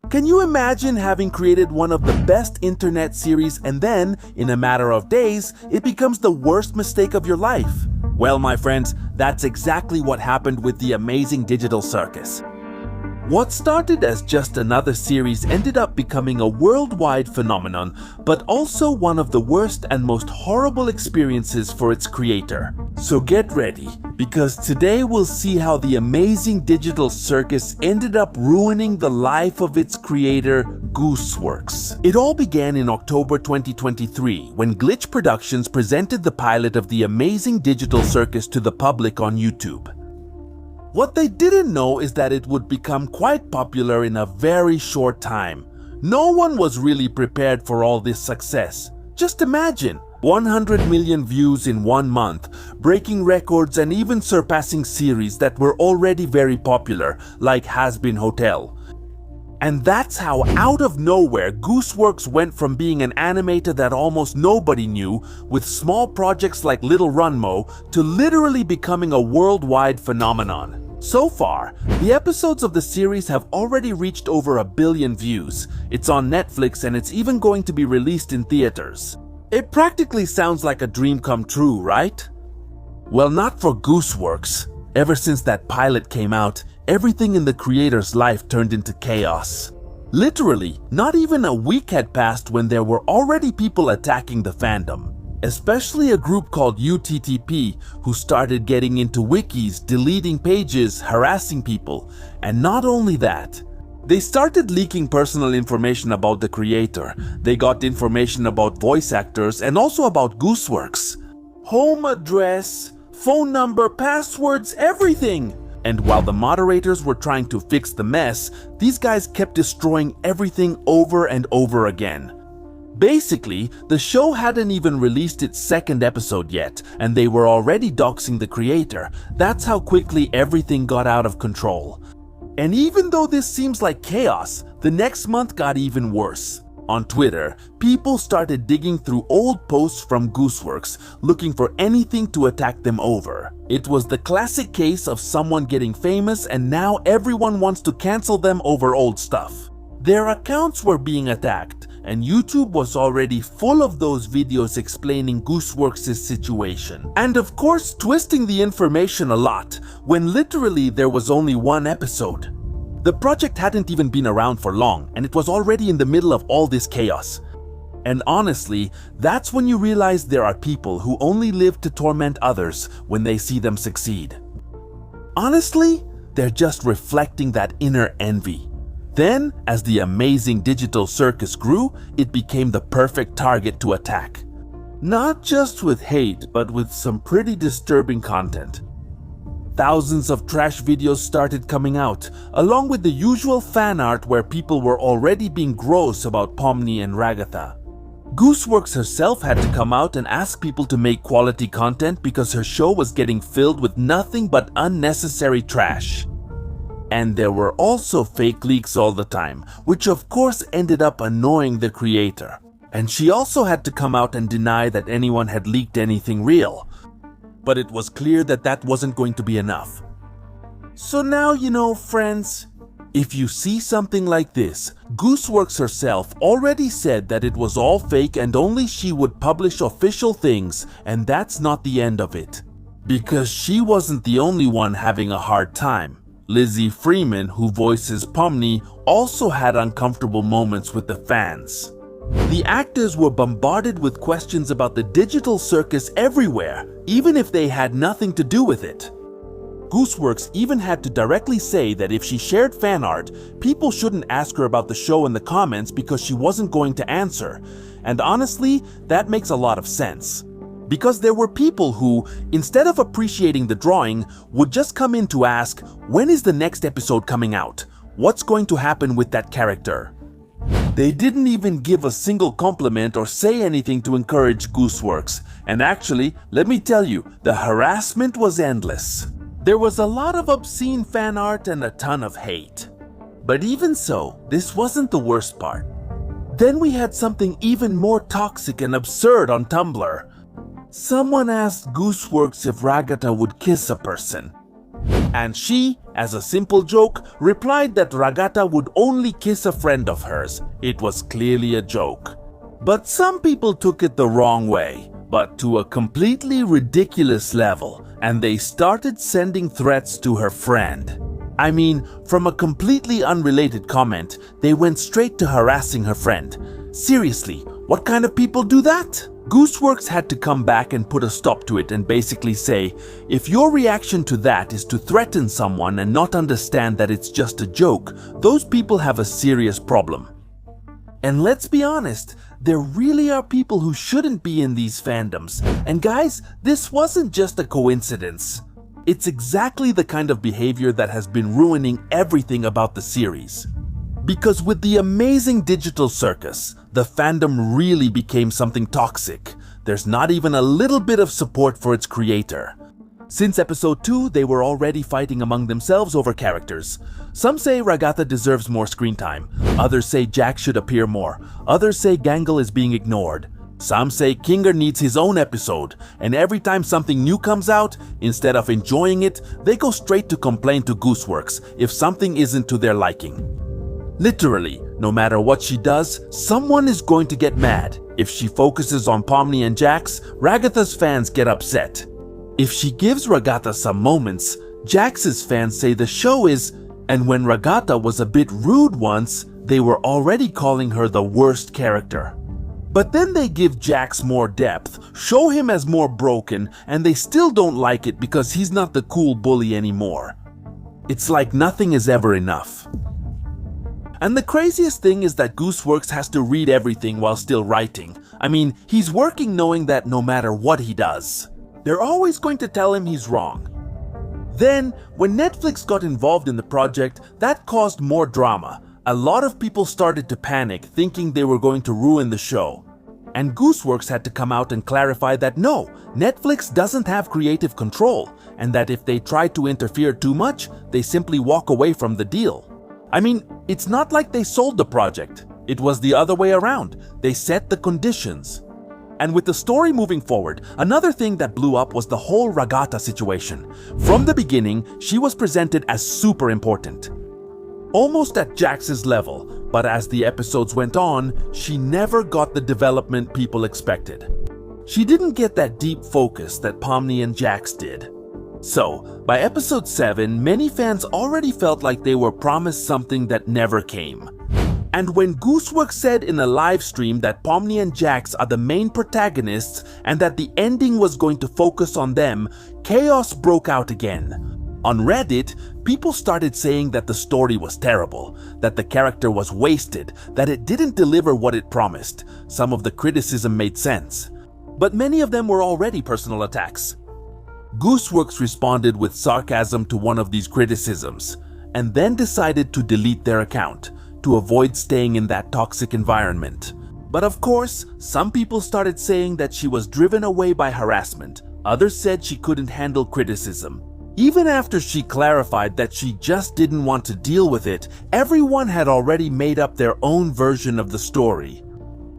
Can you imagine having created one of the best internet series and then, in a matter of days, it becomes the worst mistake of your life? Well, my friends, that's exactly what happened with the amazing digital circus. What started as just another series ended up becoming a worldwide phenomenon, but also one of the worst and most horrible experiences for its creator. So get ready, because today we'll see how the amazing digital circus ended up ruining the life of its creator, Gooseworx. It all began in October 2023 when Glitch Productions presented the pilot of the amazing digital circus to the public on YouTube. What they didn't know is that it would become quite popular in a very short time. No one was really prepared for all this success. Just imagine, 100 million views in 1 month, breaking records and even surpassing series that were already very popular, like Has Been Hotel. And that's how out of nowhere Gooseworx went from being an animator that almost nobody knew, with small projects like Little Runmo, to literally becoming a worldwide phenomenon. So far, the episodes of the series have already reached over 1 billion views. It's on Netflix and it's even going to be released in theaters. It practically sounds like a dream come true, right? Well, not for Gooseworx. Ever since that pilot came out, everything in the creator's life turned into chaos. Literally, not even a week had passed when there were already people attacking the fandom. Especially a group called UTTP who started getting into wikis, deleting pages, harassing people. And not only that, they started leaking personal information about the creator. They got information about voice actors and also about Gooseworx. Home address, phone number, passwords, everything! And while the moderators were trying to fix the mess, these guys kept destroying everything over and over again. Basically, the show hadn't even released its 2nd episode yet, and they were already doxing the creator. That's how quickly everything got out of control. And even though this seems like chaos, the next month got even worse. On Twitter, people started digging through old posts from Gooseworx, looking for anything to attack them over. It was the classic case of someone getting famous and now everyone wants to cancel them over old stuff. Their accounts were being attacked, and YouTube was already full of those videos explaining Gooseworx's situation. And of course, twisting the information a lot, when literally there was only 1 episode. The project hadn't even been around for long, and it was already in the middle of all this chaos. And honestly, that's when you realize there are people who only live to torment others when they see them succeed. Honestly, they're just reflecting that inner envy. Then, as the amazing digital circus grew, it became the perfect target to attack. Not just with hate, but with some pretty disturbing content. Thousands of trash videos started coming out, along with the usual fan art where people were already being gross about Pomni and Ragatha. Gooseworx herself had to come out and ask people to make quality content because her show was getting filled with nothing but unnecessary trash. And there were also fake leaks all the time, which of course ended up annoying the creator. And she also had to come out and deny that anyone had leaked anything real. But it was clear that that wasn't going to be enough. So now you know, friends, if you see something like this, Gooseworx herself already said that it was all fake and only she would publish official things, and that's not the end of it. Because she wasn't the only one having a hard time. Lizzie Freeman, who voices Pomni, also had uncomfortable moments with the fans. The actors were bombarded with questions about the digital circus everywhere, even if they had nothing to do with it. Gooseworx even had to directly say that if she shared fan art, people shouldn't ask her about the show in the comments because she wasn't going to answer. And honestly, that makes a lot of sense. Because there were people who, instead of appreciating the drawing, would just come in to ask, when is the next episode coming out? What's going to happen with that character? They didn't even give a single compliment or say anything to encourage Gooseworx. And actually, let me tell you, the harassment was endless. There was a lot of obscene fan art and a ton of hate. But even so, this wasn't the worst part. Then we had something even more toxic and absurd on Tumblr. Someone asked Gooseworx if Ragatha would kiss a person. And she, as a simple joke, replied that Ragata would only kiss a friend of hers. It was clearly a joke. But some people took it the wrong way, but to a completely ridiculous level, and they started sending threats to her friend. I mean, from a completely unrelated comment, they went straight to harassing her friend. Seriously, what kind of people do that? Gooseworx had to come back and put a stop to it and basically say, if your reaction to that is to threaten someone and not understand that it's just a joke, those people have a serious problem. And let's be honest, there really are people who shouldn't be in these fandoms. And guys, this wasn't just a coincidence. It's exactly the kind of behavior that has been ruining everything about the series. Because with the amazing digital circus, the fandom really became something toxic. There's not even a little bit of support for its creator. Since episode 2, they were already fighting among themselves over characters. Some say Ragata deserves more screen time. Others say Jack should appear more. Others say Gangle is being ignored. Some say Kinger needs his own episode, and every time something new comes out, instead of enjoying it, they go straight to complain to Gooseworx if something isn't to their liking. Literally, no matter what she does, someone is going to get mad. If she focuses on Pomni and Jax, Ragata's fans get upset. If she gives Ragata some moments, Jax's fans say the show is, and when Ragata was a bit rude once, they were already calling her the worst character. But then they give Jax more depth, show him as more broken, and they still don't like it because he's not the cool bully anymore. It's like nothing is ever enough. And the craziest thing is that Gooseworx has to read everything while still writing. I mean, he's working knowing that no matter what he does, they're always going to tell him he's wrong. Then, when Netflix got involved in the project, that caused more drama. A lot of people started to panic, thinking they were going to ruin the show. And Gooseworx had to come out and clarify that no, Netflix doesn't have creative control, and that if they try to interfere too much, they simply walk away from the deal. I mean, it's not like they sold the project. It was the other way around. They set the conditions. And with the story moving forward, another thing that blew up was the whole Ragata situation. From the beginning, she was presented as super important. Almost at Jax's level, but as the episodes went on, she never got the development people expected. She didn't get that deep focus that Pomni and Jax did. So, by episode 7, many fans already felt like they were promised something that never came. And when Gooseworx said in a live stream that Pomni and Jax are the main protagonists and that the ending was going to focus on them, chaos broke out again. On Reddit, people started saying that the story was terrible, that the character was wasted, that it didn't deliver what it promised. Some of the criticism made sense. But many of them were already personal attacks. Gooseworx responded with sarcasm to one of these criticisms, and then decided to delete their account, to avoid staying in that toxic environment. But of course, some people started saying that she was driven away by harassment. Others said she couldn't handle criticism. Even after she clarified that she just didn't want to deal with it, everyone had already made up their own version of the story.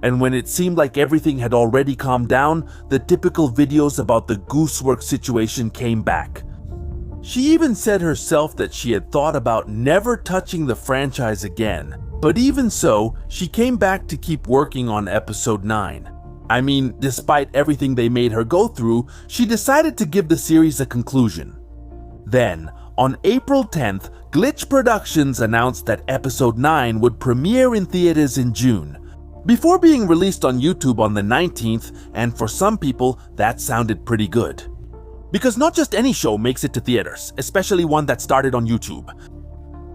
And when it seemed like everything had already calmed down, the typical videos about the Gooseworx situation came back. She even said herself that she had thought about never touching the franchise again. But even so, she came back to keep working on episode 9. I mean, despite everything they made her go through, she decided to give the series a conclusion. Then, on April 10th, Glitch Productions announced that episode 9 would premiere in theaters in June, before being released on YouTube on the 19th, and for some people, that sounded pretty good. Because not just any show makes it to theaters, especially one that started on YouTube.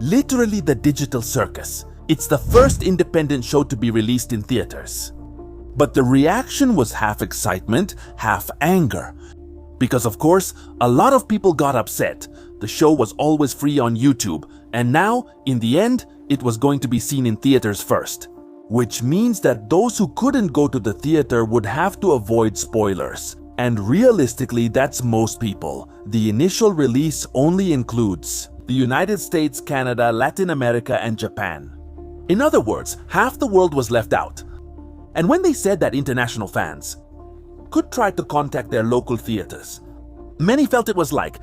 Literally the digital circus. It's the first independent show to be released in theaters. But the reaction was half excitement, half anger. Because of course, a lot of people got upset. The show was always free on YouTube, and now, in the end, it was going to be seen in theaters first. Which means that those who couldn't go to the theater would have to avoid spoilers. And realistically, that's most people. The initial release only includes the United States, Canada, Latin America, and Japan. In other words, half the world was left out. And when they said that international fans could try to contact their local theaters, many felt it was like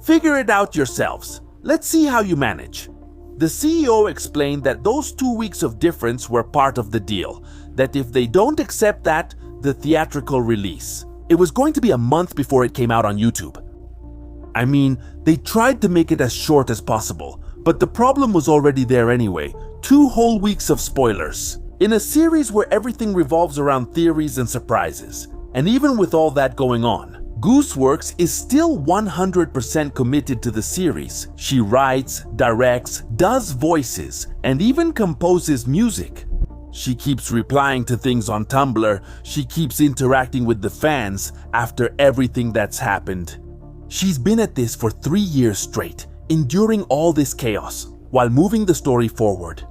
Figure it out yourselves. Let's see how you manage. The CEO explained that those 2 weeks of difference were part of the deal, that if they don't accept that, the theatrical release. It was going to be a month before it came out on YouTube. I mean, they tried to make it as short as possible, but the problem was already there anyway. 2 whole weeks of spoilers. In a series where everything revolves around theories and surprises. And even with all that going on, Gooseworx is still 100% committed to the series. She writes, directs, does voices, and even composes music. She keeps replying to things on Tumblr. She keeps interacting with the fans after everything that's happened. She's been at this for 3 years straight, enduring all this chaos, while moving the story forward.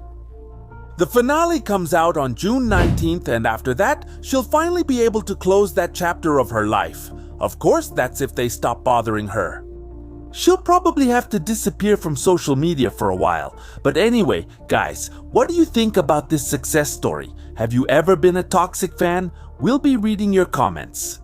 The finale comes out on June 19th, and after that, she'll finally be able to close that chapter of her life. Of course, that's if they stop bothering her. She'll probably have to disappear from social media for a while. But anyway, guys, what do you think about this success story? Have you ever been a toxic fan? We'll be reading your comments.